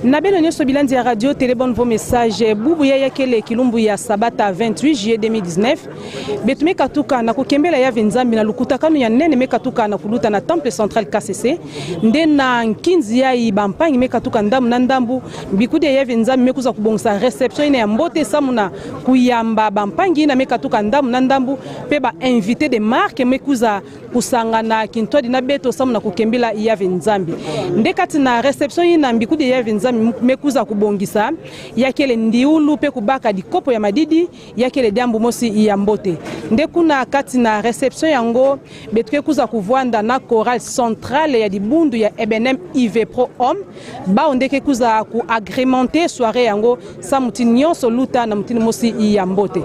Nabelo nyoso bilandi ya radio Télébonne vos messages bubu ya yakele kilumbu ya sabata 28 juillet 2019 betume katuka na kukembela ya Nzambi na lukuta kanu ya nene mekatuka na kuluta na temple central KCC nde na nkinzi ya ibampangi mekatuka ndamu na ndambu bikude ya Nzambi mekuza kubongsa reception ine ya mbote samuna kuyamba bampangi na mekatuka ndamu na ndambu peba invité de marque mekuza kusangana kintodi na beto samuna kukembela ya Nzambi nde kati na reception ina bikude ya Nzambi mekuza kubongisa yakele ndiulu pe kubaka dikopo ya madidi yakele dambu mosi ya mbote nde kuna kati na reception yango betuke kuza kuvwanda na chorale centrale ya dibundu ya EBNM IV Pro Homme ba ndeke kuza ku agrémenter soirée yango samutini nyonso luta na mutini mosi ya mbote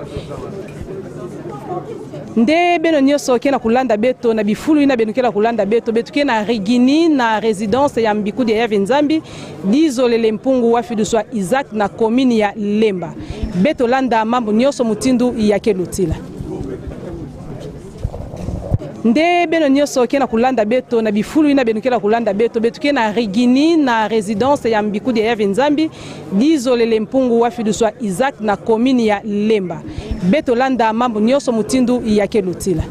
nde beno nyoso kena kulanda beto na bifulu ina benukela kulanda beto betuke na rigini na résidence ya mbikudi ya Nzambi dizolele mpungu wa fiduswa Isaac na commune ya Lemba beto landa mambo nyoso mutindu yake lutila nde beno nyoso kena kulanda beto na bifulu ina benukela kulanda beto betuke na rigini na résidence ya mbikudi ya Nzambi dizolele mpungu wa fiduswa Isaac na commune ya Lemba beto landa mambo nyoso mutindu yake lutila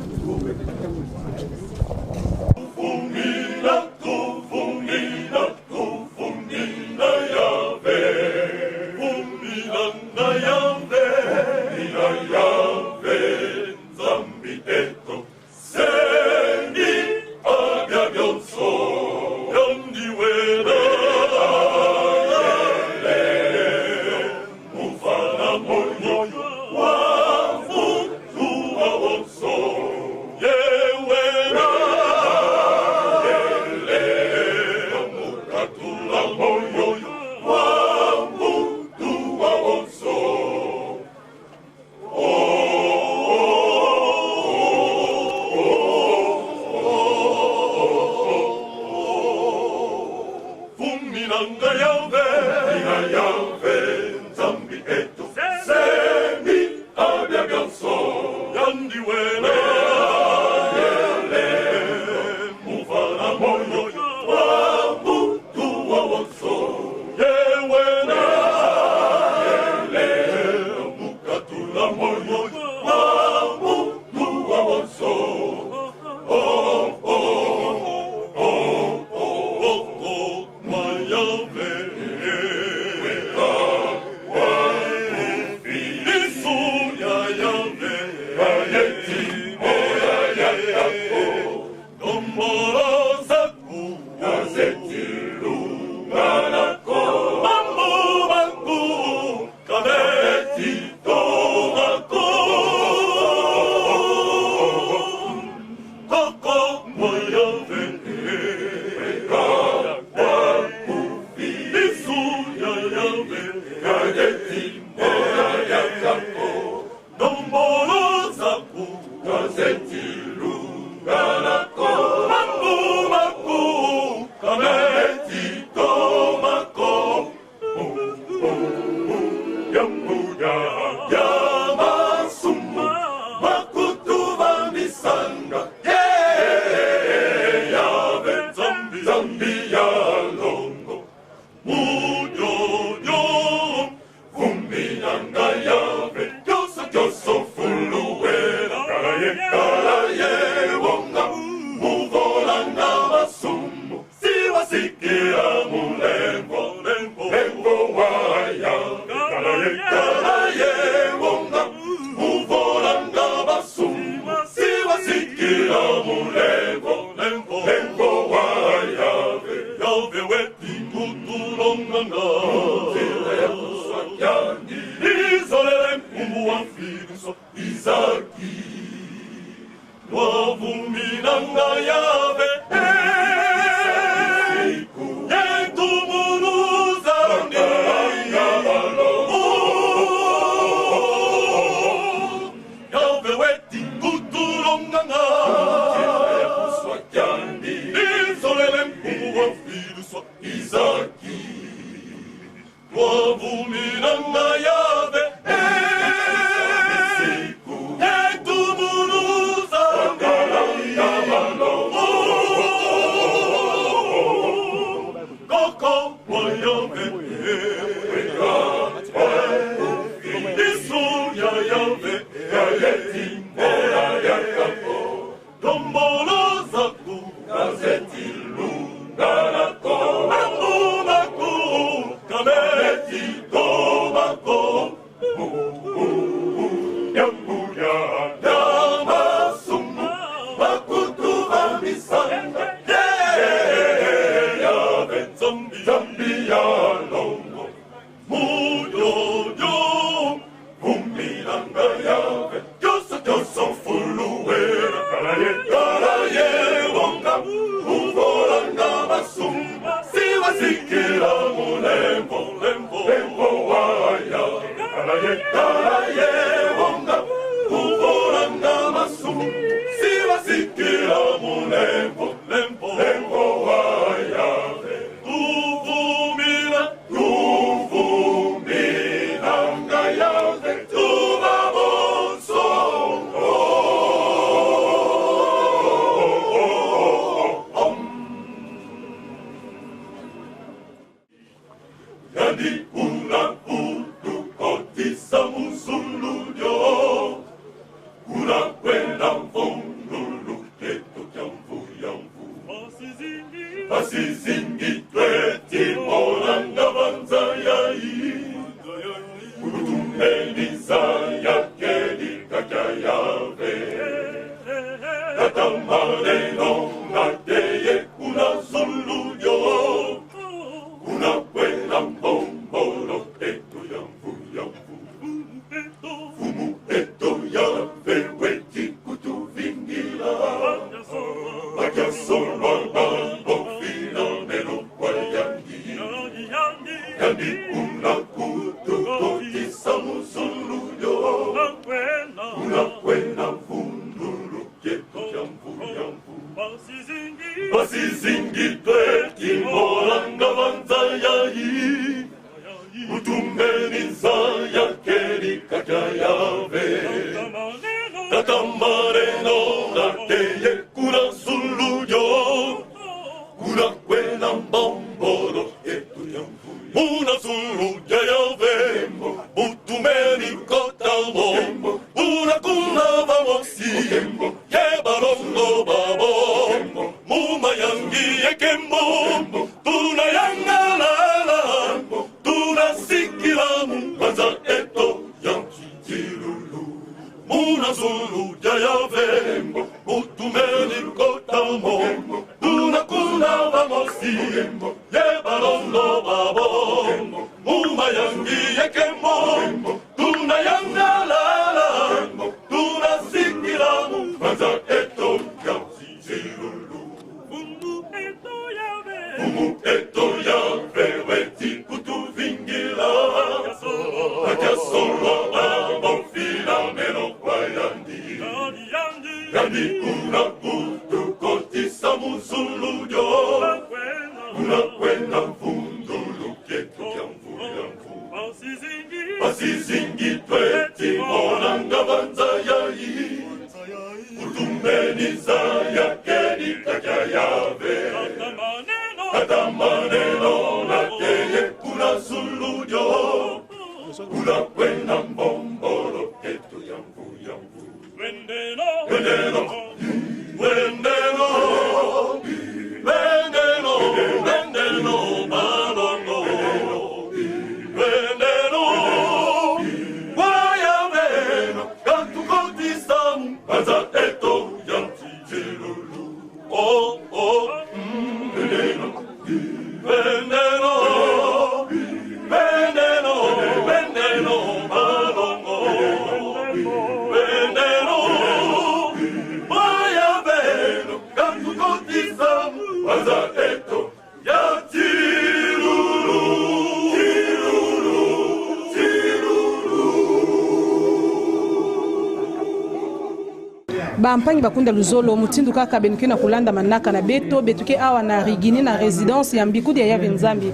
Bampangi bakunda luzolo mutindu kaka benuke na kulanda manaka na beto betuke awa na rigini na résidence ya mbikudi ya Yave Nzambi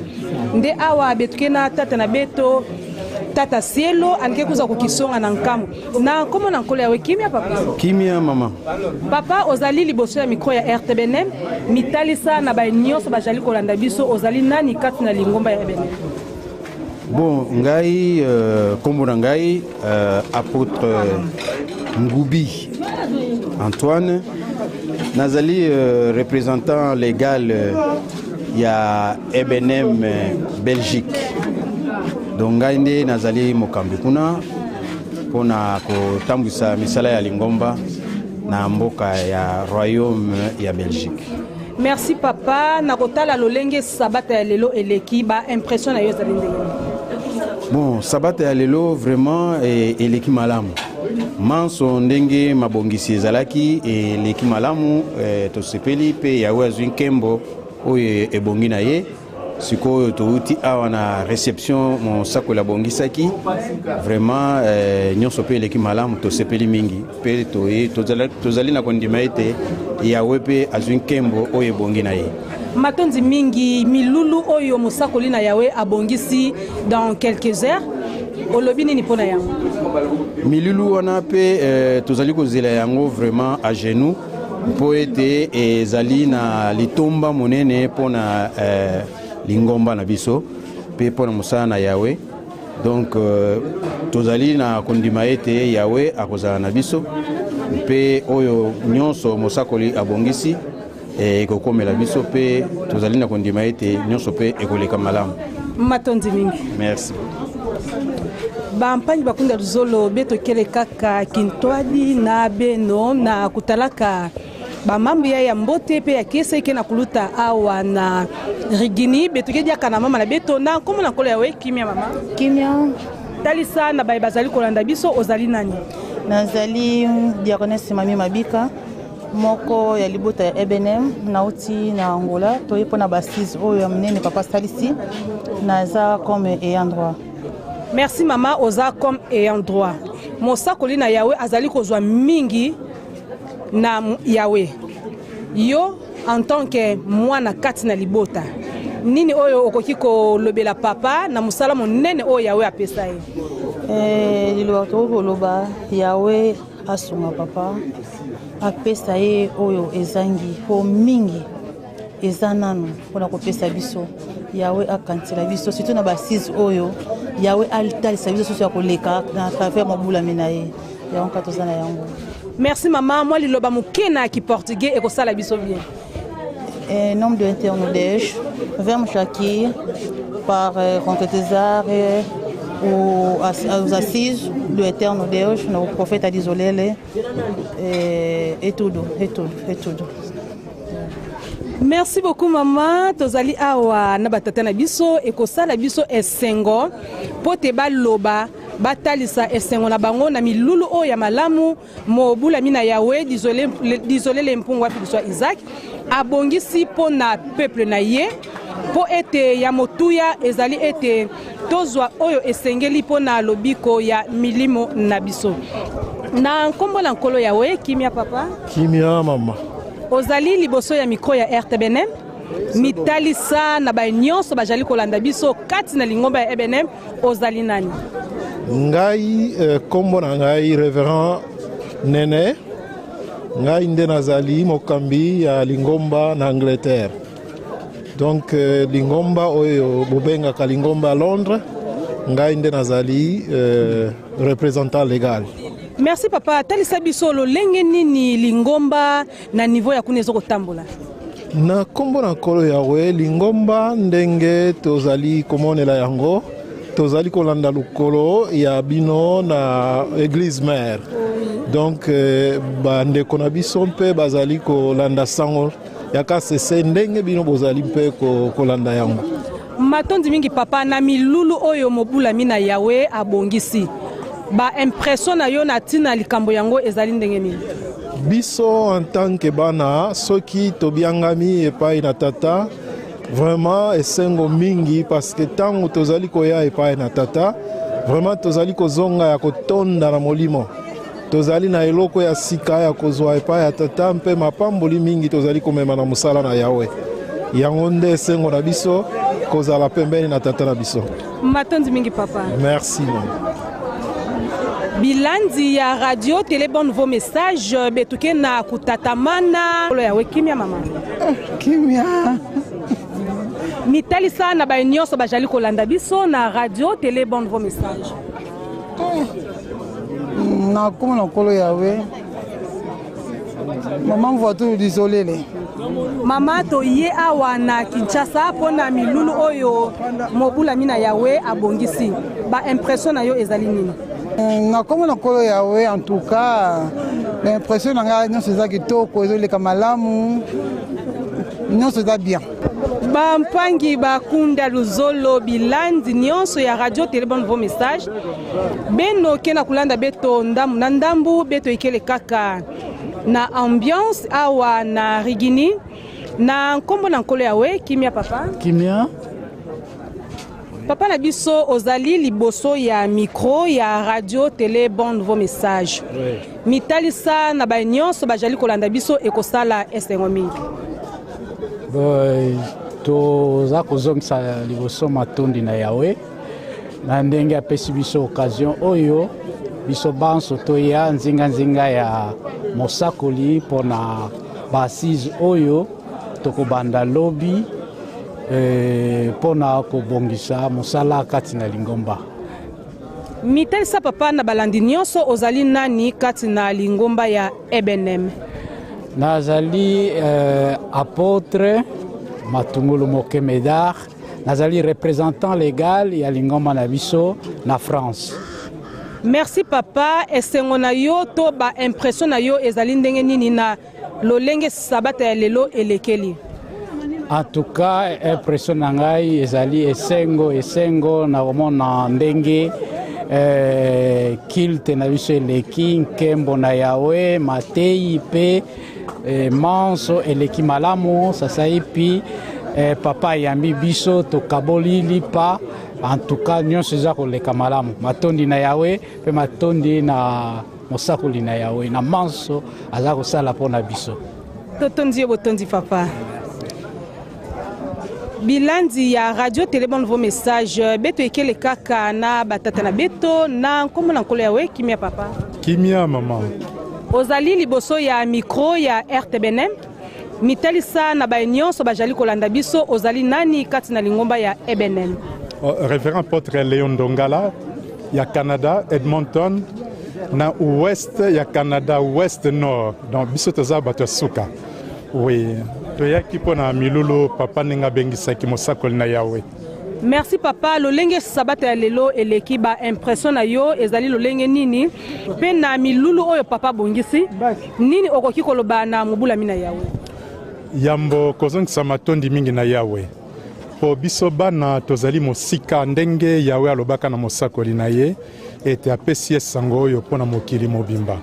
nde awa betuke na tata na beto tata Cielo anike kuza kukisonga na nkamu na komo na nkolo yawe kimia papa kimia mama papa ozali liboso ya mikro ya RTBNM mitalisa na ba nyonso bajali kolanda biso ozali nani kati na lingomba ya RTBNM. Bon, ngai kombo na ngai apôtre Ngubi Antoine nazali représentant légal ya EBNM Belgique. Donc ngai nde nazali mokambi kuna pona kotambwisa misala ya lingomba na mboka ya royaume ya Belgique. Merci papa. Nakotala lolenge sabata ya lelo eleki ba impression na yo za ndenge. Bon, sabata ya lelo vraiment eleki malamu. Manso ndenge mabongisi ezalaki eleki malamu tosepeli pe yawe azwi nkembo oyo ebongi na ye. Sikoyo touti awa na réception mon sako la bongisaki vraiment nyonso pe eleki malamu tosepeli mingi pe tozali na kondima ete yawe pe azwi nkembo oyo ebongi na ye. Matondi mingi milulu oyo mosako lina yawe abongisi dans quelques heures. Olobi nini pona yango? Milulu wana pe tozali kozela yango vraiment à genoux po ete ezali na litomba monene pona lingomba na biso pe pona musana na yawe. Donc tozali na kondima ete yawe akozala na biso pe oyo nyonso mosakoli abongisi ekokomela biso pe tozali na kondima ete nyonso pe ekoleka malamu. Matondi mingi. Merci. Bampani bakunda luzolo beto kele kaka kintwadi na beno na kutalaka bamambu ya mbote pe ya kese ke na kuluta awa na rigini beto ke diaka na mama na beto na komo na kolo yawe kimia mama. Kimia. Talisa na baye bazali kolanda biso ozali nani? Nazali diakonesi mami mabika moko ya libota ya Ebenem nauti na Angola toye pona basiz oyo ya mnene papa Salisi naza comme ayant droit. Merci maman oza comme ayant droit. Mosako lina yawe azali kozwa mingi na yawe. Yo en tant que mwana kati na libota. Nini oyo okoki ko lobela papa na musala monene oyo yawe apesa ye? Lilo to loba yawe asunga papa apesa ye oyo ezangi po mingi ezanano pona kopesa biso yawe akantila biso surtout na basiz oyo yawe altalisa biso soso ya koleka na travers mabula menaye ya onka tozana yango. Merci maman, moi liloba mukena ki portugais et kosala biso bien. Nom de Internodèche, Verme Chakir, par Conquêtésar aux assises de Internodèche, au prophète Adizolele, et tout. Merci beaucoup maman, tozali awa na batata na biso et kosala biso esengo pote baloba batalisa esengo na bango na milulu o ya malamu mobula mina yawe désolé le mpungu wapi biso Isaac abongisi po na peuple na ye po ete ya motuya ezali ete tozwa oyo esengeli po na lobiko ya milimo na biso na nkombo na nkolo yawe kimia papa kimia mama ozali liboso ya mikro ya RTBNM mitalisa na ba nyonso bajali kolanda biso kati na lingomba ya EBNM ozali nani? Ngai kombo na ngai Révérend Nene ngai nde nazali mokambi ya lingomba na Angleterre. Donc lingomba oyo bobengaka lingomba à Londres ngai nde nazali représentant légal. Merci papa. Talisa biso lolenge nini lingomba na niveau ya kunezo kotambola? Na kombo na kolo yawe lingomba ndenge tozali komonela yango tozali kolanda lukolo ya bino na église mère. Donc bandeko na biso mpe bazali kolanda sango yaka sese ndenge bino bozali mpe kolanda yango. Matondi mingi papa na milulu oyo mobula mina yawe abongisi. Ba impression na yo na tina likambo yango ezali ndenge nini? Biso en tant que bana soki tobiangami epai na tata vraiment esengo mingi parce que tango tozali koya epai na tata vraiment tozali kozonga ya kotonda na molimo tozali na eloko ya sika ya kozwa epai ya tata mpe mapamboli mingi tozali komema na musala na yawe yango nde esengo na biso kozala pembeni na tata na biso. Matondi mingi papa. Merci. Bilandi ya radio télé bon nouveau message betuke na kutatamana kolo ya kimia mama kimia mitalisa na ba nyonso bajali kolanda biso na radio télé bon nouveau message na komo na kolo yawe maman voiture désolé mama to ye awa na Kinshasa pona milulu oyo mobula mina yawe abongisi ba impression na yo ezali nini? Na komo na kolo yawe en tout cas l'impression na ngai nyonso eza kitoko ezoleka malamu nyonso eza bien. Bampangi bakunda luzolo bilandi nyonso ya radio télé bon nouveau message beno kena kulanda beto ndamu na ndambu beto ikele kaka na ambiance awa na rigini na nkombo na nkolo yawe kimia papa Kimia papa na biso ozali liboso ya micro ya radio télé bon nouveau message mitalisa na banyonso bajali kolanda biso ekosala esengo mingi toza kozongisa liboso matondi na yawe na ndenge apesi biso occasion oyo biso banso toya nzinga ya mosakoli mpona baasise oyo tokobanda lobi mpona kobongisa mosala kati na lingomba. mitalisa papa na balandi nyonso ozali nani kati na lingomba ya EBNM? Nazali apôtre Matungulu Mokemedar, nazali représentant légal ya lingomba na biso na France. Merci papa, esengo na yo to ba impression na yo ezali ndenge nini na lolenge sabata ya lelo elekeli? En tout cas, impression na ngai ezali esengo na komona ndenge kilte na biso eleki nkembo na yawe matei pe manso eleki malamu sasa ipi papa yambi biso tokaboli lipa. En tout cas nyonso eza koleka malamu matondi na yawe pe matondi na mosakoli na yawe na manso aza kosala mpona biso. Totondi botondi papa. Bilandi ya radio télé bon nouveau message beto ekele kaka na batata na beto na nkombo na nkolo yawe kimia papa. Kimia mama. Ozali liboso ya micro ya RTBNM mitalisa na banyonso bajali kolanda biso ozali nani kati na lingomba ya EBNM? Révérend apôtre Léon Dongala ya Canada Edmonton na ouest ya Canada ouest nord donc biso toza bato suka. Oui, toyaki mpona milulu papa ninga bengisaki mosakoli na yawe. Merci papa, lolenge sabata ya lelo eleki ba impression na yo ezali lolenge nini pe na milulu oyo papa bongisi nini okoki koloba na mobula mina yawe? Yambo kozongisa matondi mingi na yawe po biso bana tozali mosika ndenge yawe alobaka na mosakoli na ye ete apesi esango oyo mpona mokili mobimba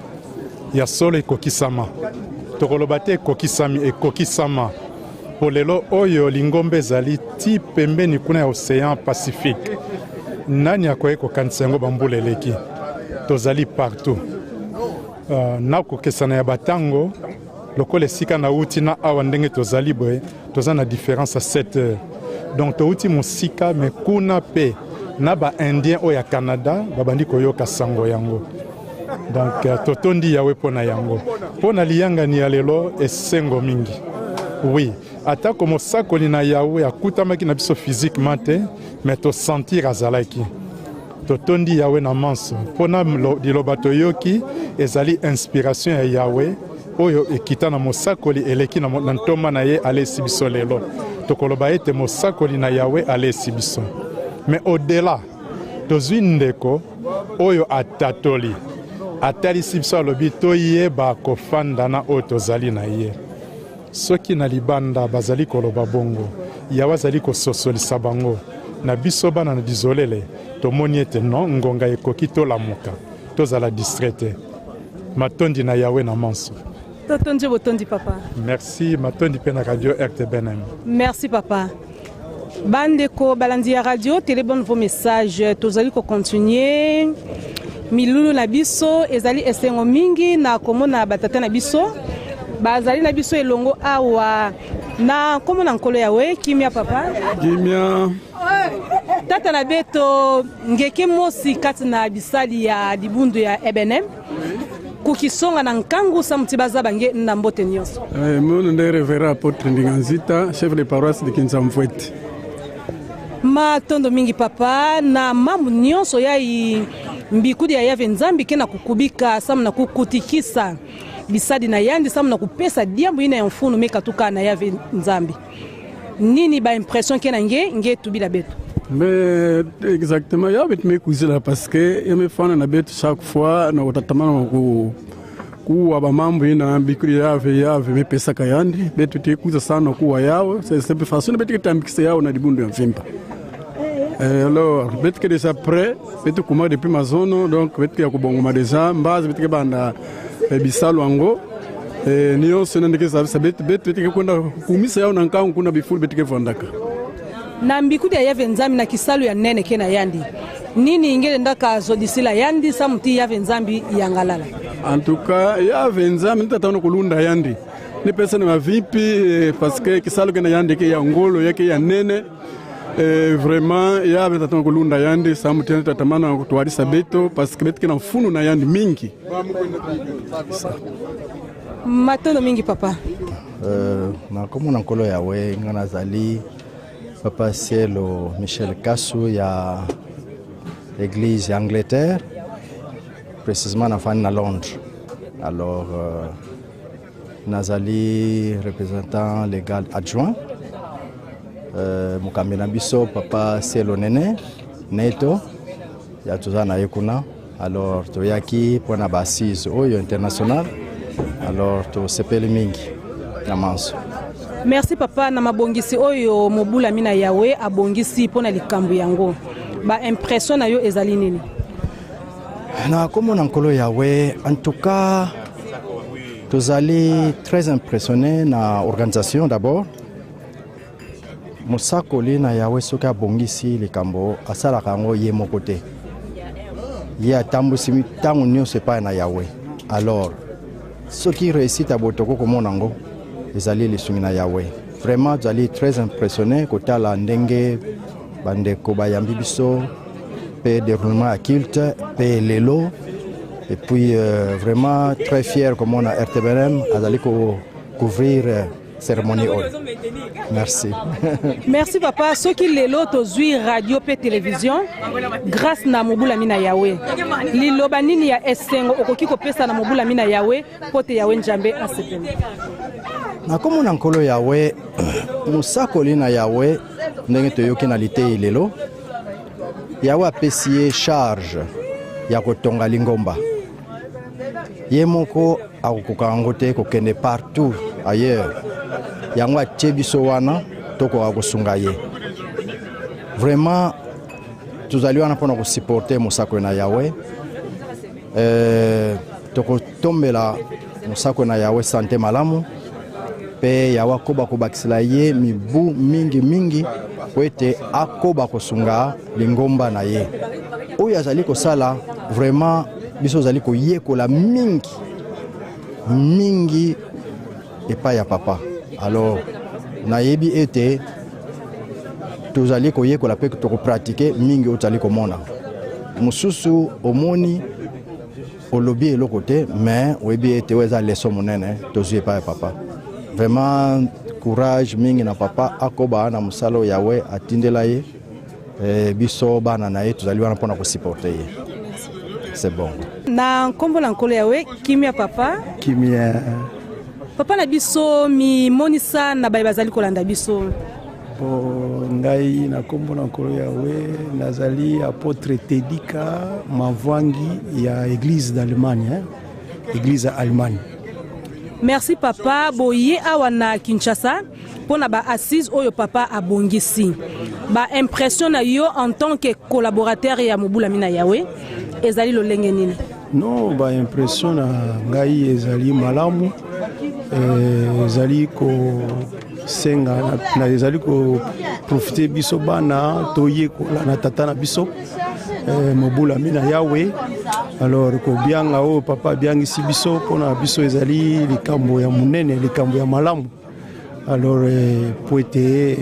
ya solo ekokisama tokoloba te ekokisama po lelo oyo lingomba ezali ti pembeni kuna ya Océan Pacifique nani akoki kokanisa yango bambula eleki tozali partout na kokesana ya batango lokola esika na uti na awa ndenge tozali boye toza na différence à 7 heures donc touti mosika me kuna pe na ba-indien oyo ya Canada babandi koyoka sango yango donc totondi yawe mpona yango mpona liyangani ya lelo esengo mingi. Oui, atako mosakoli na yawe akutamaki na biso physiquement te mais tosentir azalaki totondi yawe na manso mpona liloba toyoki ezali inspiration ya yawe oyo ekita na mosakoli eleki na ntoma na ye alesi biso lelo tokoloba ete mosakoli na yawe alesi biso mais au-delà tozwi ndeko oyo atatoli atalisi biso alobi toyeba kofanda na oyo tozali na ye soki na libanda bazali koloba bongo yawe azali kososolisa bango na biso bana na dizolele tomoni ete non ngonga ekoki tolamuka tozala distraite matondi na yawe na manso. Totondi botondi papa. Merci matondi pe na radio RTBNM. Merci papa. Bandeko balandi ya radio télé bon nouveau message tozali ko continuer milulu na biso ezali esengo mingi na komona batata na biso bazali na biso elongo awa na komona nkolo yawe kimia papa. Kimia tata na beto ngeke mosi kati na bisali ya libundu ya EBNM kukisonga na nkangu sa mtibaza bange na mbote nyonso. Mon nde révérend apôtre Ndinganzita, chef de paroisse de Kinsamfwete. Matondo mingi papa na mamu nyonso ya mbikudi ya yave nzambi kena kukubika samu na kukutikisa bisadi na yandi samu na kupesa diambu ina ya mfunu meka tuka na yave nzambi. Nini ba impression kena nge tubila beto? Mais exactement, il y a des gens qui parce que il me font un abet chaque fois na utatamana kuwa bamambo ina bikuri yave mepesaka yandi betu tikuza sana kuwa yao c'est façon betu kitambikise yao na dibundu ya mvimba. Alors betu que déjà prêt betu kuma depuis mazono donc betu ya kubongoma déjà mbazi betu banda bisalo ango niyo sena ndike sa betu kwenda kumisa yao na nkangu kuna bifulu betu kevandaka na mbikude yave nzambi na kisalo ya nene kena yandi nini ingele ndaka zodisila yandi samuti yave nzambi yangalala. En tout cas yave nzambi nitataona kulunda yandi ni pesa na vipi parce que kisalo kena yandi ke ya ngolo yake ya nene vraiment yave nitataona kulunda yandi samuti nitatamana kutuarisa beto parce que betu kena mfunu na yandi mingi. Matolo mingi papa. Na komo na nkolo yawe ngana zali Papa Cielo Michel Kassou ya l'église Angleterre, précisément à Londres. Alors, Nazali, représentant légal adjoint, Mukambena Biso, Papa Cielo Nene, Neto, Yatuzana Yekuna. Alors, Toyaki, Pona Bassise, Oyo International. Alors, to sepeli mingi, Namanso. Merci papa na mabongisi oyo mobula mina yawe abongisi pona likambu yango. Ba impression na yo ezali nini? Na komo na nkolo yawe en tout cas tozali très impressionné na organisation d'abord. Musako lina yawe soka bongisi likambo asala kango ye moko te. Ye atambusi mitango nyonso pa na yawe. Alors ce qui réussit à botoko komona ngo ezali lisungi na yawe. Vraiment tozali très impressionné kotala ndenge bandeko bayambi biso pe déroulement à culte pe lelo et puis vraiment très fier comme on a RTBM azali couvrir cérémonie. Merci. Merci papa soki lelo tozui radio pe télévision grâce na mobula mina yawe liloba nini ya esengo okoki kopesa na mobula mina yawe pote yawe njambe asepene na komo na nkolo yawe musako lina yawe ndenge toyoki na litei lelo yawe apesi charge ya kotonga lingomba ye moko akokoka yango te kokende partout ailleurs yango atie biso wana tokoka kosunga ye. Vraiment tozali wana mpona kosupporte mosako na yawe tokotombela mosako na yawe sante malamu pe yawe akoba kobakisela ye mibu mingi po ete akoba kosunga lingomba na ye oyo azali kosala. Vraiment biso ozali koyekola mingi epai ya papa. Alors nayebi ete tozali koyekola pe tokopratike mingi ozali komona mosusu omoni olobi eloko te mais oyebi ete eza leso monene tozwi epai ya papa. Vraiment courage mingi na papa akoba na mosala yawe atindela ye biso bana na ye tozali wana mpona kosupporte ye. C'est bon. Na nkombo na nkolo yawe kimia papa. Kimia. Papa na biso mi monisa na baye bazali kolanda biso. Ngai na nkombo na nkolo yawe nazali apôtre Tedika Mavwangi ya église d'Allemagne, église Allemagne. Merci papa boye awa na Kinshasa pona ba assise oyo papa abongisi. Ba impression na yo en tant que collaborateur ya mobula mina yawe ezali lolenge nini? Non, ba impression na ngai ezali malamu. Ezali ko senga na ezali ko profiter biso bana toye ko la tata na biso mobula mina yawe. Alors ko bianga o papa biangisi biso pona biso ezali likambo ya munene likambo ya malamu. Alors poete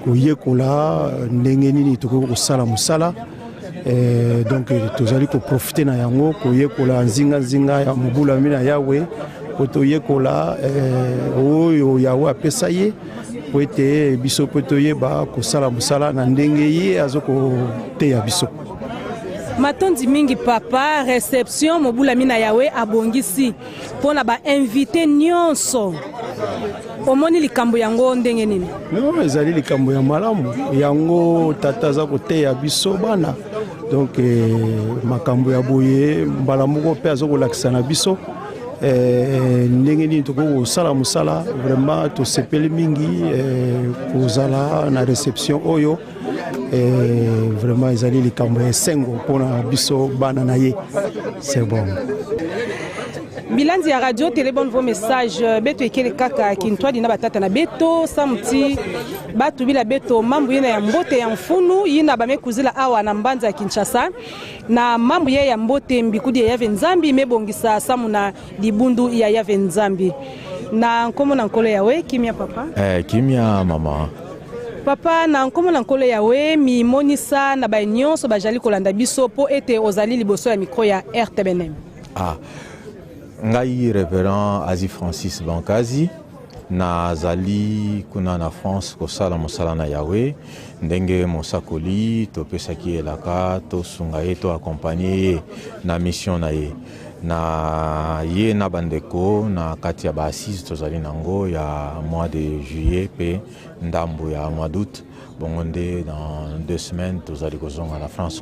koye kola ndenge nini toko kosala musala. Donc tozali ko profiter na yango koye kola nzinga ya mobula mina yawe potoye kola oyo yawe apesa ye poete biso potoye ba kosala musala na ndenge ye azoko teya biso. Matondi mingi papa réception mobula mina yawe abongisi pona ba invité nyonso omoni likambo yango ndenge nini? Non ezali likambo ya malamu yango tata za koteya biso bana donc makambo ya boye mbala moko mpe azokolakisa na biso ndenge nini tokoki kosala mosala vraiment tosepeli mingi kozala na réception oyo vraiment ezali likambo ya esengo mpona biso bana na ye. C'est bon. Bilandi ya radio télé bonne vos messages beto ekele kaka kintwa dina batata na beto samuti batu bila beto mambu yena ya mbote ya mfunu yina bamekuzila awa na mbanza ya Kinshasa na mambu ye ya mbote mbikudi ya Yave Nzambi mebongisa samu na libundu ya Yave Nzambi na nkomo na nkolo yawe kimia papa kimia mama papa na nkomo na nkolo yawe mi monisa na banyonso bajali kolanda biso po ete ozali liboso ya mikro ya RTBNM. Ngai révérend Azi Francis Bankazi nazali kuna na France kosala mosala na Yahweh ndenge mosakoli topesaki elaka tosunga ye to accompagner na mission na ye na ye na bandeko na kati ya ba-assise tozali nango ya mois de juillet pe ndambo ya mois d'août bongo nde dans 2 semaines tozali kozonga na France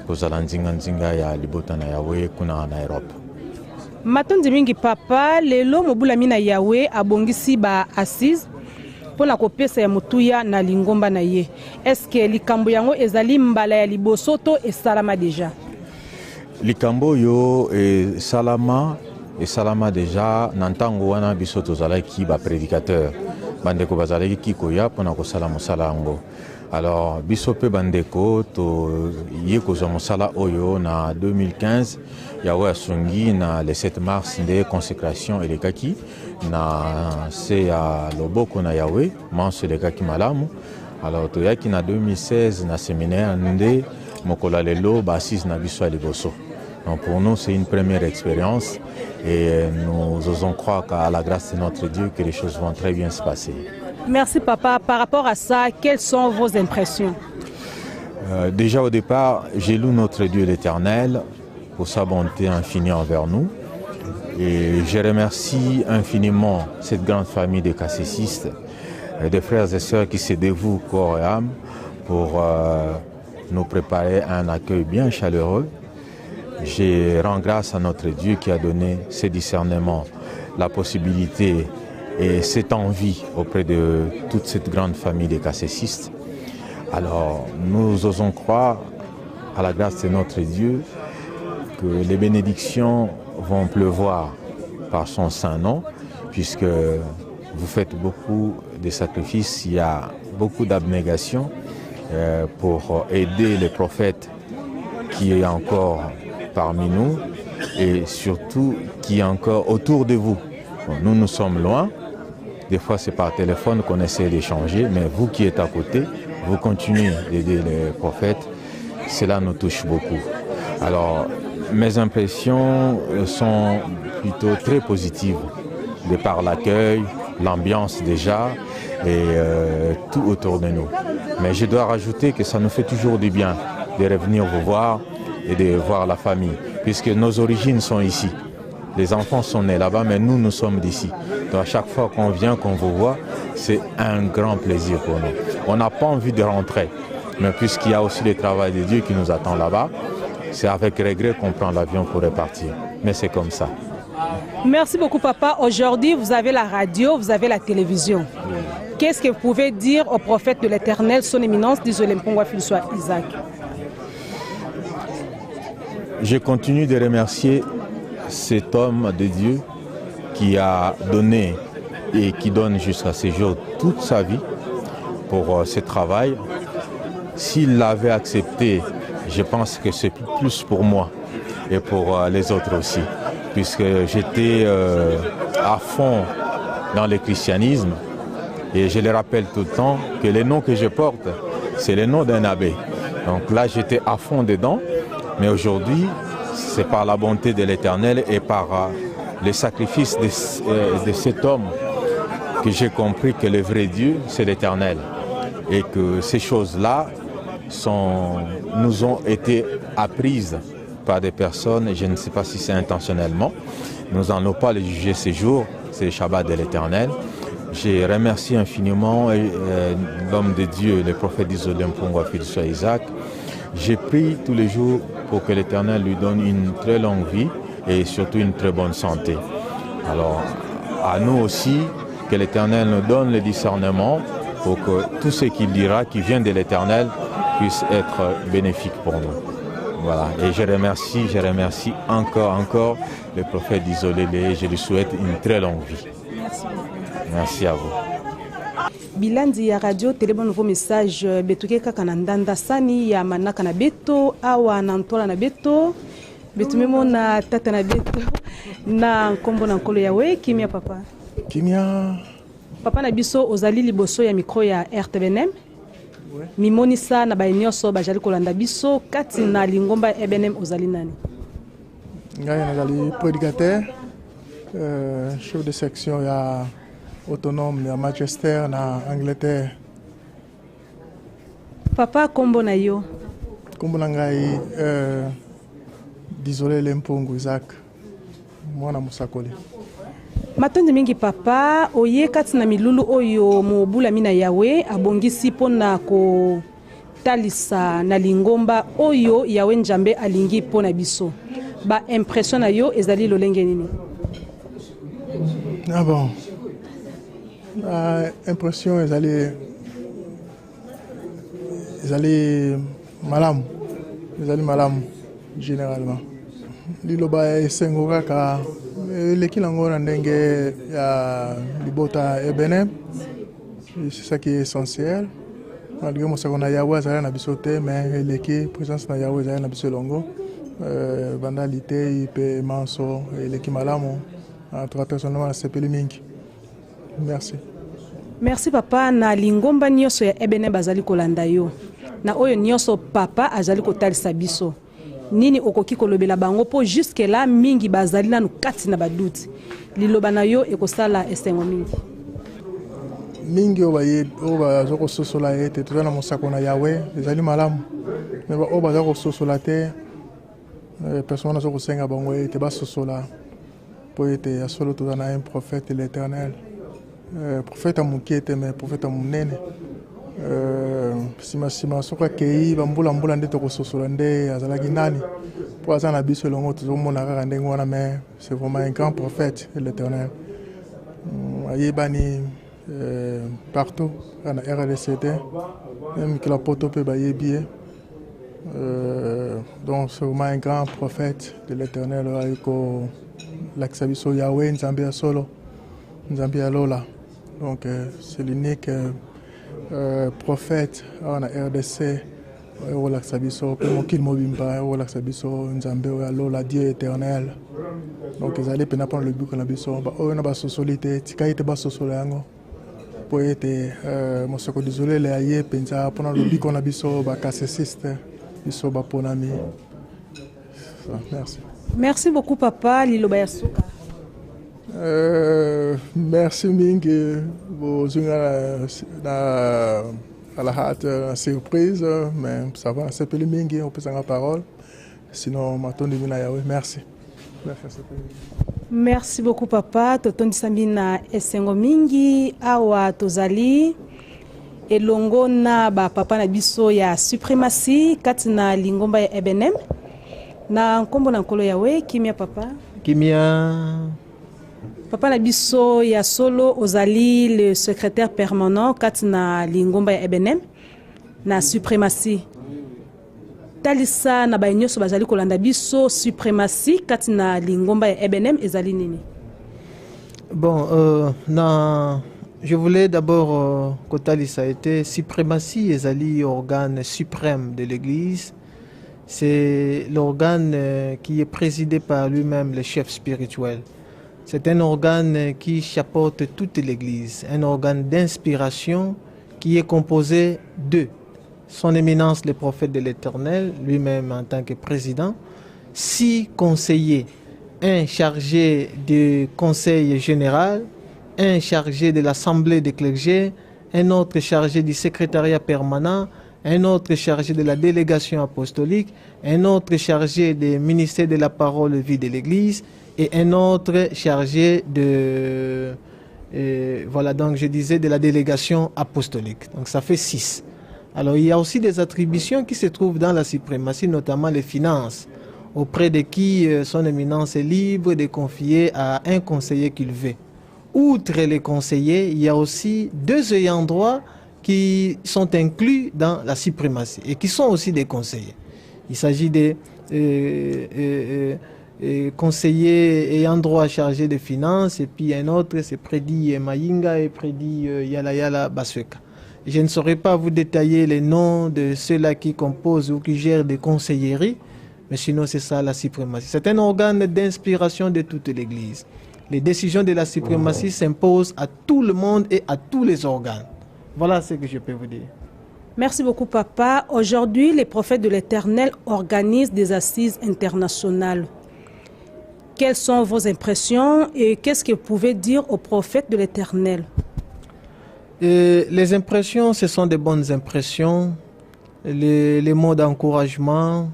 kozala nzinga ya libota na Yahweh kuna na Europe. Matondi mingi papa lelo mobula mina Yahweh abongisi ba assise pona kopesa ya mutuya na lingomba na ye. Est-ce que likambo yango ezali mbala ya liboso to esalama deja? Likambo yo salama deja nantango wana biso tozalaki ba prédicateur bandeko bazalaki kikoya pona kosala mosala yango. Alors biso pe bandeko to ye kozwa mosala oyo na 2015 Yahweh asungi na le 7 mars de consécration elekaki na se ya loboko na Yahweh manso elekaki malamu. Alors toyaki na 2016 na séminaire nde mokola lelo basis na biso ya liboso. Donc pour nous c'est une première expérience et nous osons croire qu'à la grâce de notre Dieu que les choses vont très bien se passer. Merci papa. Par rapport à ça, quelles sont vos impressions? Déjà au départ, j'ai loué notre Dieu l'Éternel pour sa bonté infinie envers nous. Et je remercie infiniment cette grande famille de cassésistes, des frères et sœurs qui se dévouent corps et âme pour nous préparer à un accueil bien chaleureux. Je rends grâce à notre Dieu qui a donné ce discernement, la possibilité et cette envie auprès de toute cette grande famille des cassésistes. Alors, nous osons croire à la grâce de notre Dieu que les bénédictions vont pleuvoir par son saint nom, puisque vous faites beaucoup de sacrifices, il y a beaucoup d'abnégation pour aider les prophètes qui est encore parmi nous et surtout qui est encore autour de vous. Bon, nous sommes loin. Des fois, c'est par téléphone qu'on essaie d'échanger, mais vous qui êtes à côté, vous continuez d'aider les prophètes. Cela nous touche beaucoup. Alors, mes impressions sont plutôt très positives, de par l'accueil, l'ambiance déjà, et tout autour de nous. Mais je dois rajouter que ça nous fait toujours du bien de revenir vous voir et de voir la famille, puisque nos origines sont ici. Les enfants sont nés là-bas, mais nous sommes d'ici. Donc à chaque fois qu'on vient, qu'on vous voit, c'est un grand plaisir pour nous. On n'a pas envie de rentrer, mais puisqu'il y a aussi le travail de Dieu qui nous attend là-bas, c'est avec regret qu'on prend l'avion pour repartir. Mais c'est comme ça. Merci beaucoup papa. Aujourd'hui, vous avez la radio, vous avez la télévision. Qu'est-ce que vous pouvez dire au prophète de l'Éternel, son éminence, désolé, Mpongwa Philsois Isaac? Je continue de remercier cet homme de Dieu qui a donné et qui donne jusqu'à ce jour toute sa vie pour ce travail. S'il l'avait accepté, je pense que c'est plus pour moi et pour les autres aussi, puisque j'étais à fond dans le christianisme et je le rappelle tout le temps que le nom que je porte, c'est le nom d'un abbé. Donc là, j'étais à fond dedans, mais aujourd'hui, c'est par la bonté de l'Éternel et par le sacrifice de cet homme que j'ai compris que le vrai Dieu, c'est l'Éternel. Et que ces choses-là nous ont été apprises par des personnes, et je ne sais pas si c'est intentionnellement. Nous n'allons pas les juger ces jours, c'est le Shabbat de l'Éternel. Je remercie infiniment l'homme de Dieu, le prophète Mpongwa Philsois Isaac, J'ai pris tous les jours pour que l'Éternel lui donne une très longue vie et surtout une très bonne santé. Alors, à nous aussi, que l'Éternel nous donne le discernement pour que tout ce qu'il dira, qui vient de l'Éternel, puisse être bénéfique pour nous. Voilà. Et je remercie encore le prophète d'Isolélé. Je lui souhaite une très longue vie. Merci à vous. Bilandi ya radio Télébo nouveau message betuke kaka na ndanda sani ya manaka na beto awa na ntola na beto betumemo na tata na beto na nkombo na nkolo yawe kimia papa kimia papa na biso ozali liboso ya micro ya RTBNM mimonisa na baenyoso bajali kolanda biso kati na lingomba EBNM ozali nani ngai nazali prédicateur chef de section ya autonome ya Manchester na Angleterre. Papa kombo na yo? Kombo na ngai Dizolele Mpongu Isaac mwana musakoli. Matondi mingi papa oye kati na milulu oyo mobula mina yawe abongisi pona ko talisa na lingomba oyo yawe njambe alingi pona biso. Ba impression na yo ezali lolenge nini? Ah bon. Impression ezali malamu généralement liloba esengo kaka eleki nango na ndenge ya libota EBNM, c'est ça qui est essentiel malgré mosako na yawe azali na biso te mais eleki présence na yawe ezali na biso elongo bandalité ipe manso eleki malamu trois personnellement nasepeli mingi. Merci. Merci papa na lingomba nyoso ya EBNM bazali kolanda yo. Na oyo nyoso papa azali kotalisa biso. Nini okoki kolobela bango po jusque là mingi bazali nanu kati na baduti. Liloba na yo ekosala esengo mingi. Mingi obaye oba zoko sosola ete tozana mosako na yawe ezali malamu. Mais ba oba zoko sosola te personne zoko senga bango ete ba sosola po ete asolo tozana un prophète de l'Éternel. Prophète amukete mais prophète amunene sima soka kei bambula nde tokososola nde azalaki nani po aza na biso elongo tozomona kaka ndenge wana mais c'est vraiment un grand prophète de l'Éternel ayebani partout na RDCT même que la poto pe bayebi donc c'est vraiment un grand prophète de l'Éternel ayiko lakisa biso Yahweh nzambe ya solo nzambe ya lola. Donc c'est l'unique prophète en RDC au Laxabiso, Mokil Mobimba, au Laxabiso, Nzambe, la Dieu éternel. Donc ils allaient prendre le but qu'on a biso, on a pas solité, Tikaïte bas sosolango. Pour être Mosako désolé, les aïeux, pensa prendre le but qu'on a biso, cassessiste, biso ponami. Merci. Merci beaucoup papa Lilobayasuka. Merci mingi bozunga à la hâte surprise mais ça va c'est plus mingi on peut s'en parole sinon matondi mina yawe merci. Merci beaucoup papa totondi sambina esengo mingi awa tozali elongo na ba papa na biso ya suprématie kati na lingomba ya EBNM na nkombo na nkolo yawe kimia papa kimia papa na biso ya solo ozali le secrétaire permanent kati na lingomba ya EBNM na suprématie talisa na bainyoso bazali kolanda biso suprématie kati na lingomba ya EBNM ezali nini? Bon je voulais d'abord que talisa était suprématie ezali organe suprême de l'église. C'est l'organe qui est présidé par lui-même le chef spirituel. C'est un organe qui chapeaute toute l'Église, un organe d'inspiration qui est composé de son éminence le prophète de l'Éternel, lui-même en tant que président, 6 conseillers, un chargé du conseil général, un chargé de l'assemblée des clergés, un autre chargé du secrétariat permanent, un autre chargé de la délégation apostolique, un autre chargé du ministère de la parole vie de l'Église, et un autre chargé de, voilà, donc je disais de la délégation apostolique. Donc ça fait 6. Alors il y a aussi des attributions qui se trouvent dans la suprématie, notamment les finances, auprès de qui son éminence est libre de confier à un conseiller qu'il veut. Outre les conseillers, il y a aussi 2 ayants droit qui sont inclus dans la suprématie et qui sont aussi des conseillers. Il s'agit des conseillers ayant droit chargés des finances, et puis un autre, c'est Prédit Mayinga et Prédit Yala Basweka. Je ne saurais pas vous détailler les noms de ceux-là qui composent ou qui gèrent des conseilleries, mais sinon c'est ça la suprématie. C'est un organe d'inspiration de toute l'Église. Les décisions de la suprématie s'imposent à tout le monde et à tous les organes. Voilà ce que je peux vous dire. Merci beaucoup, papa. Aujourd'hui, les prophètes de l'Éternel organisent des assises internationales. Quelles sont vos impressions et qu'est-ce que vous pouvez dire aux prophètes de l'Éternel? Les impressions, ce sont des bonnes impressions, les mots d'encouragement.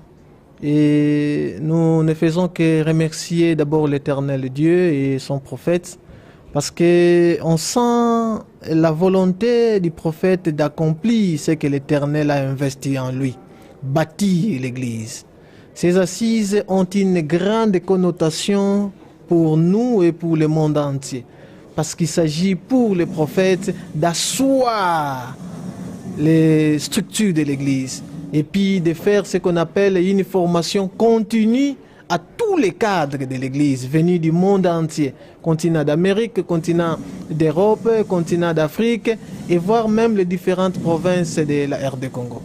Et nous ne faisons que remercier d'abord l'Éternel Dieu et son prophète, parce qu'on sent la volonté du prophète d'accomplir ce que l'Éternel a investi en lui, bâtir l'Église. Ces assises ont une grande connotation pour nous et pour le monde entier, parce qu'il s'agit pour les prophètes d'asseoir les structures de l'Église et puis de faire ce qu'on appelle une formation continue à tous les cadres de l'Église venus du monde entier, continent d'Amérique, continent d'Europe, continent d'Afrique et voire même les différentes provinces de la RD Congo.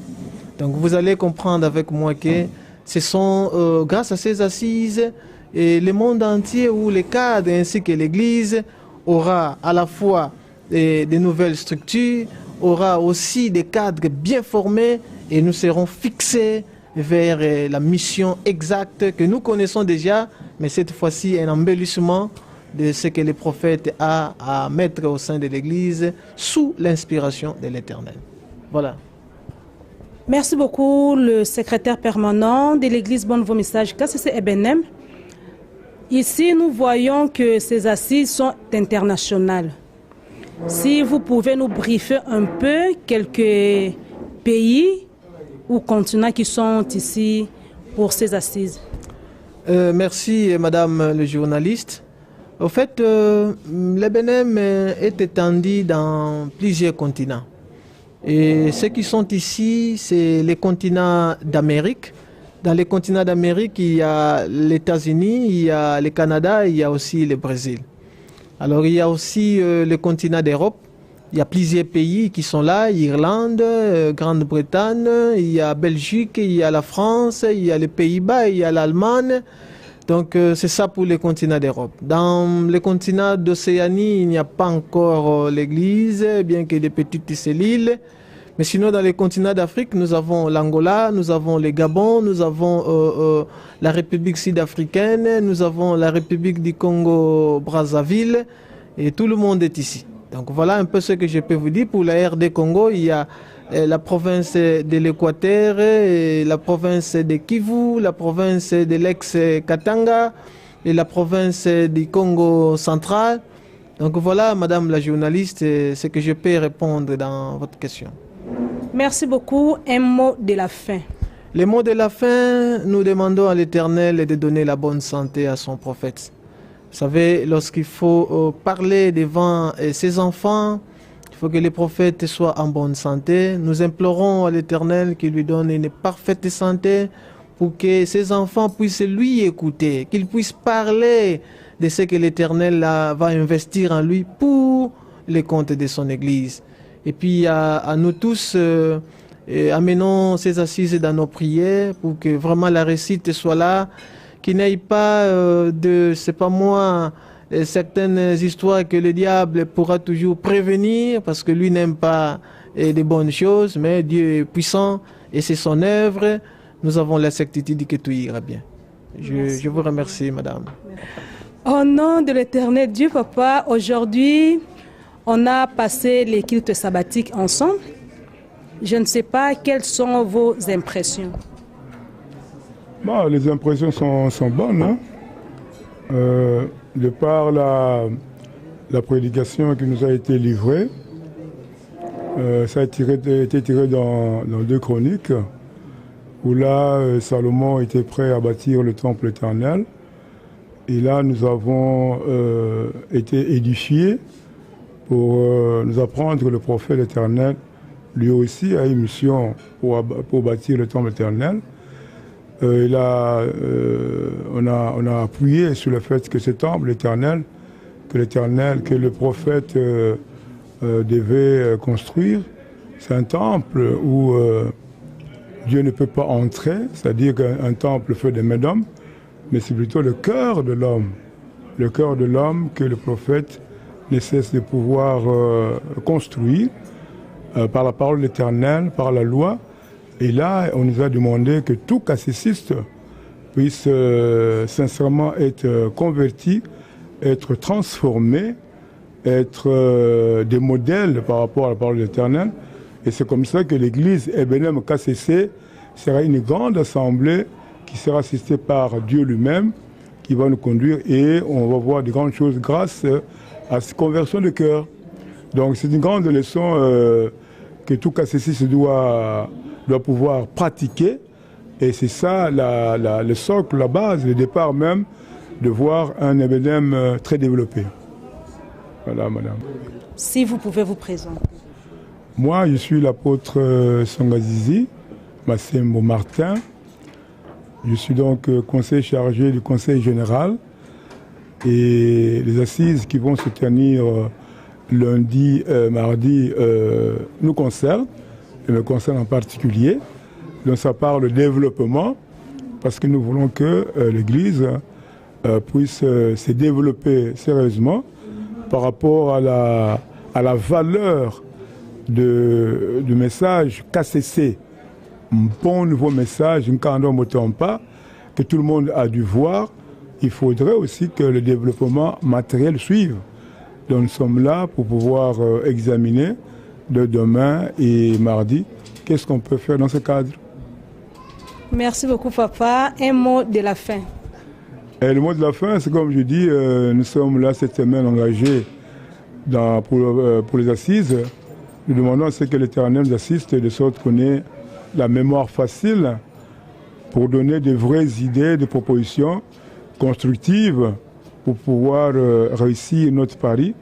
Donc vous allez comprendre avec moi que ce sont grâce à ces assises et le monde entier où les cadres ainsi que l'Église aura à la fois de nouvelles structures, aura aussi des cadres bien formés et nous serons fixés vers la mission exacte que nous connaissons déjà, mais cette fois-ci un embellissement de ce que le prophète a à mettre au sein de l'Église sous l'inspiration de l'Éternel. Voilà. Merci beaucoup, le secrétaire permanent de l'Église Bonne Nouveau Message KCC Ebenem. Ici, nous voyons que ces assises sont internationales. Si vous pouvez nous briefer un peu quelques pays ou continents qui sont ici pour ces assises. Merci, madame le journaliste. Au fait, le Bénin est étendu dans plusieurs continents. Et ceux qui sont ici, c'est les continents d'Amérique. Dans les continents d'Amérique, il y a les États-Unis, il y a le Canada, il y a aussi le Brésil. Alors il y a aussi le continent d'Europe. Il y a plusieurs pays qui sont là, Irlande, Grande-Bretagne, il y a Belgique, il y a la France, il y a les Pays-Bas, il y a l'Allemagne. Donc c'est ça pour le continent d'Europe. Dans le continent d'Océanie, il n'y a pas encore l'Église, bien que des petites cellules. Mais sinon, dans les continents d'Afrique, nous avons l'Angola, nous avons le Gabon, nous avons la République sud-africaine, nous avons la République du Congo-Brazzaville, et tout le monde est ici. Donc voilà un peu ce que je peux vous dire. Pour la RD Congo, il y a la province de l'Équateur, la province de Kivu, la province de l'ex-Katanga et la province du Congo central. Donc voilà, madame la journaliste, ce que je peux répondre dans votre question. Merci beaucoup. Un mot de la fin. Le mot de la fin, nous demandons à l'Éternel de donner la bonne santé à son prophète. Vous savez, lorsqu'il faut parler devant ses enfants, il faut que les prophètes soient en bonne santé. Nous implorons à l'Éternel qu'il lui donne une parfaite santé pour que ses enfants puissent lui écouter, qu'ils puissent parler de ce que l'Éternel va investir en lui pour les comptes de son Église. Et puis à nous tous, amenons ces assises dans nos prières pour que vraiment la réussite soit là, qu'il n'aille pas c'est pas moi, certaines histoires que le diable pourra toujours prévenir parce que lui n'aime pas des bonnes choses, mais Dieu est puissant et c'est son œuvre. Nous avons la certitude que tout ira bien. Je vous remercie, madame. Au nom de l'Éternel Dieu, papa, aujourd'hui, on a passé les cultes sabbatiques ensemble. Je ne sais pas quelles sont vos impressions. Bon, les impressions sont bonnes. Hein? De par la prédication qui nous a été livrée, Ça a été tiré dans 2 chroniques, où là, Salomon était prêt à bâtir le temple éternel. Et là, nous avons été édifiés pour nous apprendre que le prophète éternel, lui aussi, a une mission pour bâtir le temple éternel. Et là, on a appuyé sur le fait que ce temple éternel, que le prophète devait construire, c'est un temple où Dieu ne peut pas entrer, c'est-à-dire qu'un temple fait des mains d'homme, mais c'est plutôt le cœur de l'homme que le prophète ne cesse de pouvoir construire par la parole de l'Éternel, par la loi. Et là, on nous a demandé que tout cassiciste puisse sincèrement être converti, être transformé, être des modèles par rapport à la parole de l'Éternel. Et c'est comme ça que l'église Ebenem KCC sera une grande assemblée qui sera assistée par Dieu lui-même, qui va nous conduire, et on va voir de grandes choses grâce à cette conversion de cœur. Donc c'est une grande leçon que tout KCC doit pouvoir pratiquer, et c'est ça le socle, la base, le départ même, de voir un Ebenem très développé. Voilà, madame. Si vous pouvez vous présenter. Moi, je suis l'apôtre Songazizi, Massembo Martin. Je suis donc conseiller chargé du conseil général, et les assises qui vont se tenir lundi, mardi, nous concernent, et me concernent en particulier. Donc ça parle de développement, parce que nous voulons que l'Église puisse se développer sérieusement par rapport à la valeur du message KCC, un bon nouveau message, quand on ne tombe pas, que tout le monde a dû voir. Il faudrait aussi que le développement matériel suive. Donc nous sommes là pour pouvoir examiner de demain et mardi qu'est-ce qu'on peut faire dans ce cadre. Merci beaucoup, papa. Un mot de la fin. Et le mot de la fin, c'est comme je dis, nous sommes là cette semaine engagés pour les assises. Nous demandons à ce que l'Éternel nous assiste de sorte qu'on ait la mémoire facile pour donner de vraies idées, de propositions constructives pour pouvoir réussir notre pari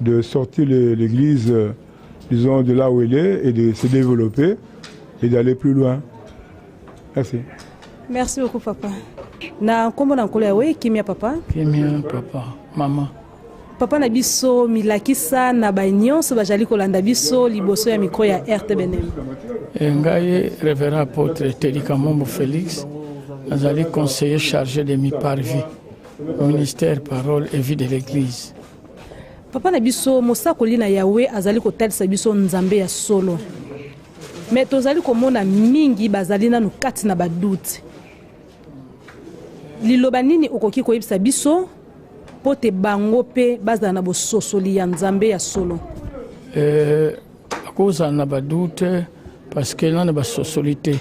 de sortir l'Église, disons, de là où elle est et de se développer et d'aller plus loin. Merci. Merci beaucoup, papa. Na kombo na nkolo yawe kimia papa? Kimia papa, maman. Papa na biso milakisa na baignon bajali kolanda biso liboso ya micro ya RTBNM. Ngai révérend apôtre Telika Mombo Félix, nazali conseiller chargé de mi parvis, ministère parole et vie de l'église. Papa na biso mosakoli na yawe azali kotalisa biso nzambe ya solo. Mais tozali komona mingi bazali nanu kati na baduti. Liloba nini okoki koyebisa biso pote bango pe bazala na bososoli ya nzambe ya solo? Akozala na badute parce que nana basosoli te.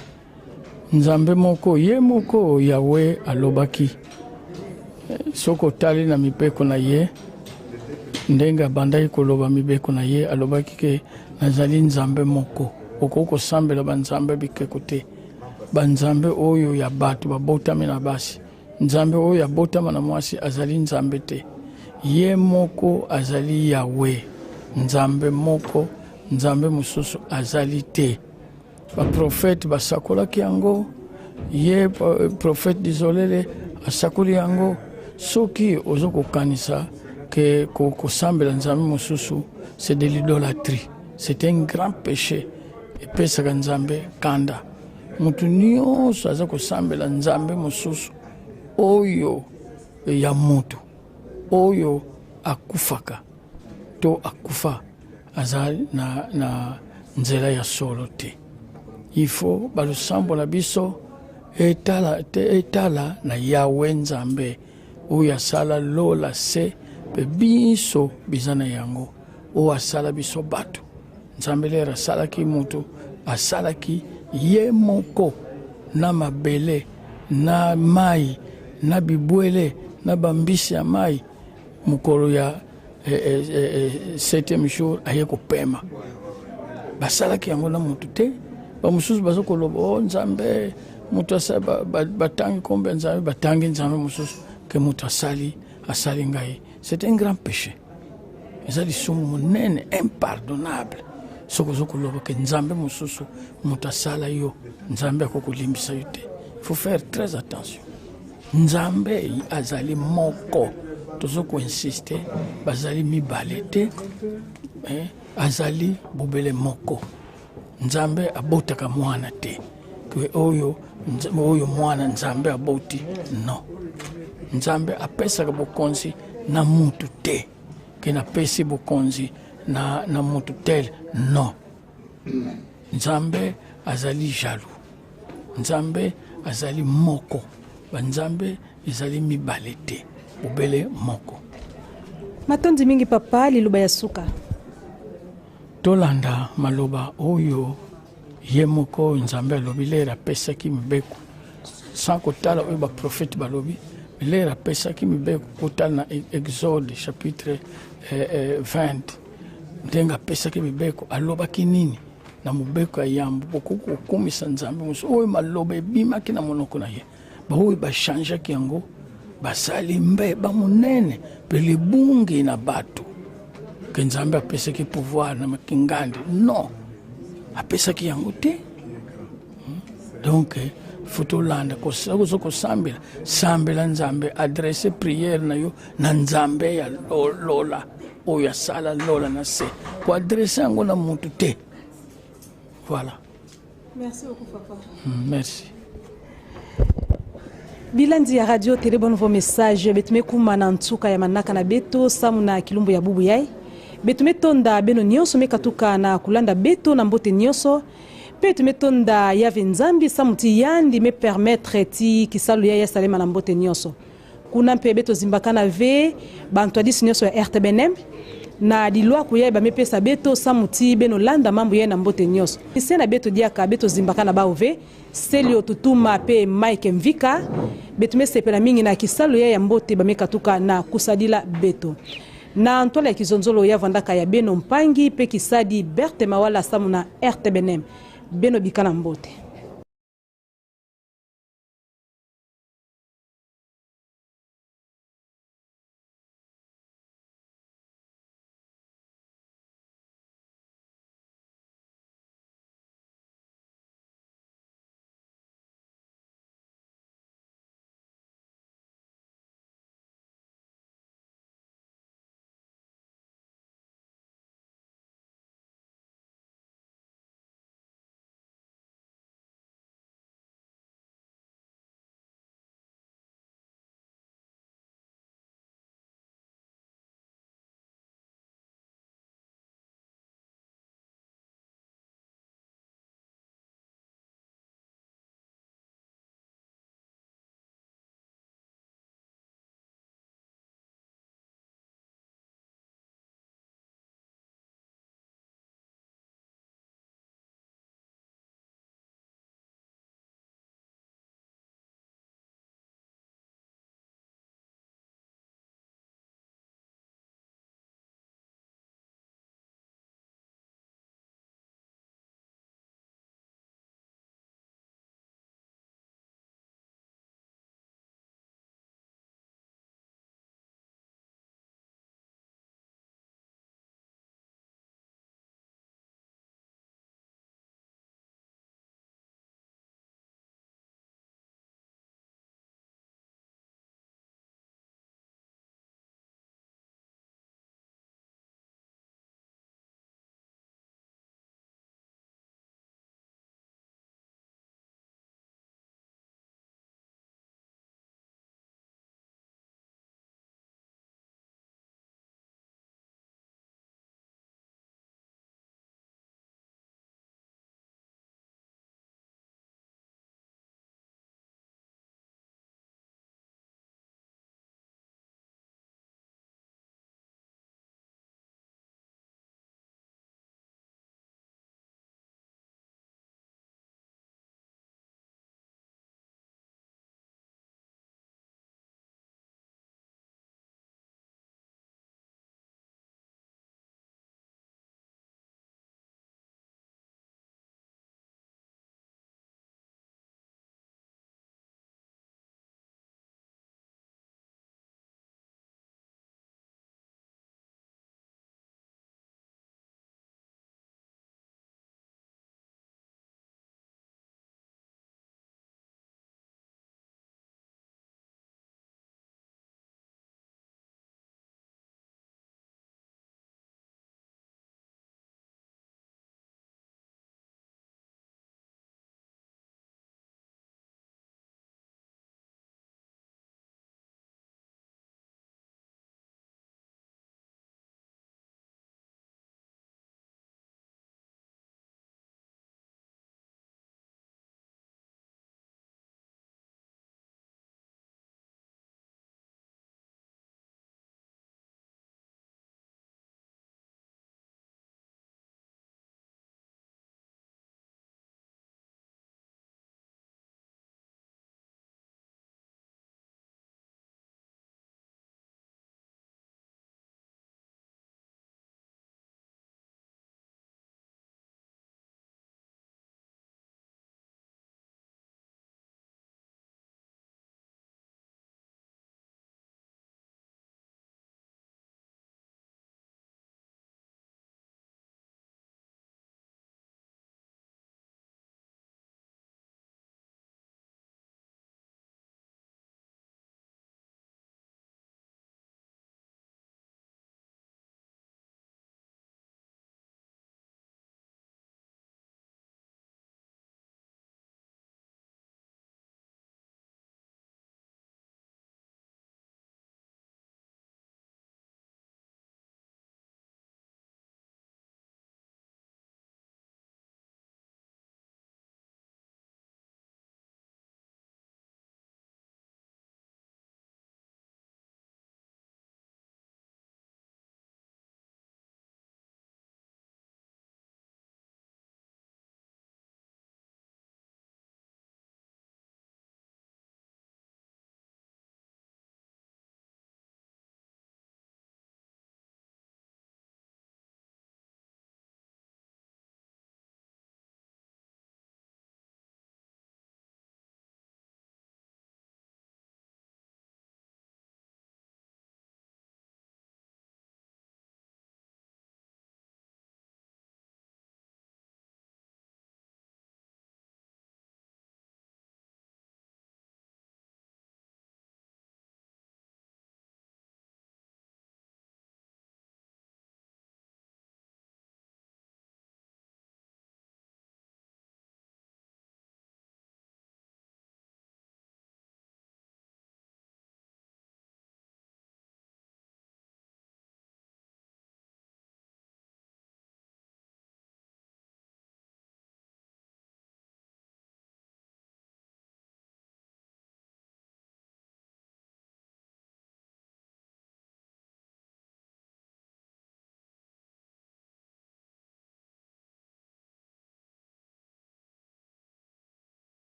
Nzambe moko ye moko yawe alobaki. Soko tali na mipeko na ye ndenga bandai koloba mibeko na ye alobaki ke nazali nzambe moko. Okoko sambela banzambe bikeko te. Banzambe oyo ya batu babotami na basi. Nzambe oyo ya botama na mwasi azali nzambe te. Ye moko azali yawe. Nzambe moko, nzambe mususu azali te. Ba prophète basakolaki yango, ye prophète dizolele asakoli yango. Soki ozoko kanisa ke kosambela nzambe mususu, c'est de l'idolâtrie. C'est un grand péché. Epesaka nzambe kanda. Mutu nyonso aza kosambela nzambe mususu oyo ya mutu oyo akufaka to akufa azali na nzela ya solo te. Ifo balusambo na biso etala na yawe nzambe oyo asala lola se pe biso bizana yango oyo asala biso bato. Nzambe lera asalaki mutu asalaki ye moko na mabele na mai na bibwele na bambisi ya mai mukolo ya 7e jour aye kopema. basalaki yango na mutu te bamosusu bazokoloba o nzambe mutu batangi kombe nzambe batangi nzambe mosusu ke mutu asali ngai. C'est un grand péché. Eza lisumu monene impardonnable soko zokoloba ke nzambe mosusu mutu asala yo nzambe akokolimbisa yo te. Il faut faire très attention. Nzambe azali moko tozoko insister bazali mibale te azali bobele moko. Nzambe abotaka mwana te ke oyo mwana nzambe aboti no. Nzambe apesaka bokonzi na mutu te ke napesi bokonzi na mutu tel no. Nzambe azali jaloux. Nzambe azali moko. Banzambe ezali mibale te bobele moko. Matondi mingi papa liloba ya suka tolanda maloba oyo ye moko nzambe alobi lera apesaki mibeko sans kotala oyo baprofete balobi lera apesaki mibeko kotala na Exode chapitre 20 ndenga apesaki mibeko alobaki nini na mobeko ya yambo bokoki kokumisa nzambe mosusu oyo maloba ebimaki na monoko na ye baoyo bashangeaki yango basali mbeba monene mpe libungi na bato ke nzambe apesaki pouvoir na makingandi non apesaki yango te. Donc faut tolanda kosambela nzambe adresse prière na yo na nzambe ya lola oyo asala lola na se ko adresse yango na mutu te. Voilà. Merci beaucoup papa. Merci. Bilandi ya radio télé bon vos messages betume kumana ntuka ya manaka na beto samu na kilumbu ya bubu yai betume tonda beno nyonso mekatuka na kulanda beto na mbote nyonso betume tonda ya venzambi samuti yandi me permettre ti kisalu ya salema na mbote nyonso kuna mpe beto zimbakana ve bantu adisi nyonso ya RTBNM na dilwa kuya ba mepesa beto samuti beno landa mambo ya na mbote nyonso isena beto diaka beto zimbakana ba ove Selio tutuma pe Mike Mvika betume sepela mingi na kisalu ya mbote bamekatuka na kusadila beto na ntola ya kizonzolo ya vandaka ya beno mpangi pe kisadi Berthe Mawala samu na RTBNM beno bikana mbote.